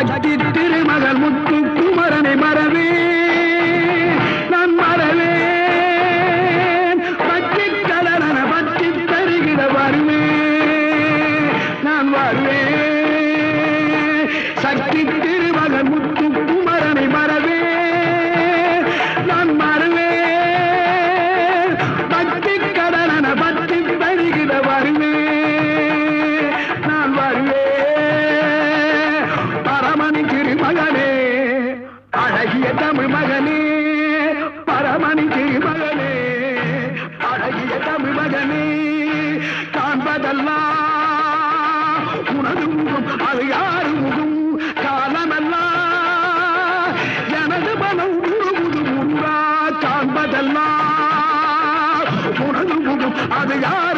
சக்தி திருமகள் முத்து குமரனை மறவே நான் மறவேன் பற்றி கடலன பற்றி தருகிற வருவேன் நான் வருவேன் சக்தி திருமகள் முத்து குமரனை மறவே நான் மறவேன் பற்றி கடலன பற்றி தருகிற வருவேன் நான் வருவேன் பரமணி திருமகனே அழகிய தமிழ் மகனே பரமணி திருமகனே அழகிய தமிழ் மகனே காண்பதெல்லாம் உனது முகம் அது யாரு முகம் காலமெல்லாம் எனது மனம் முழுமுது முருகா காண்பதெல்லாம் உனது முகம் அது யார்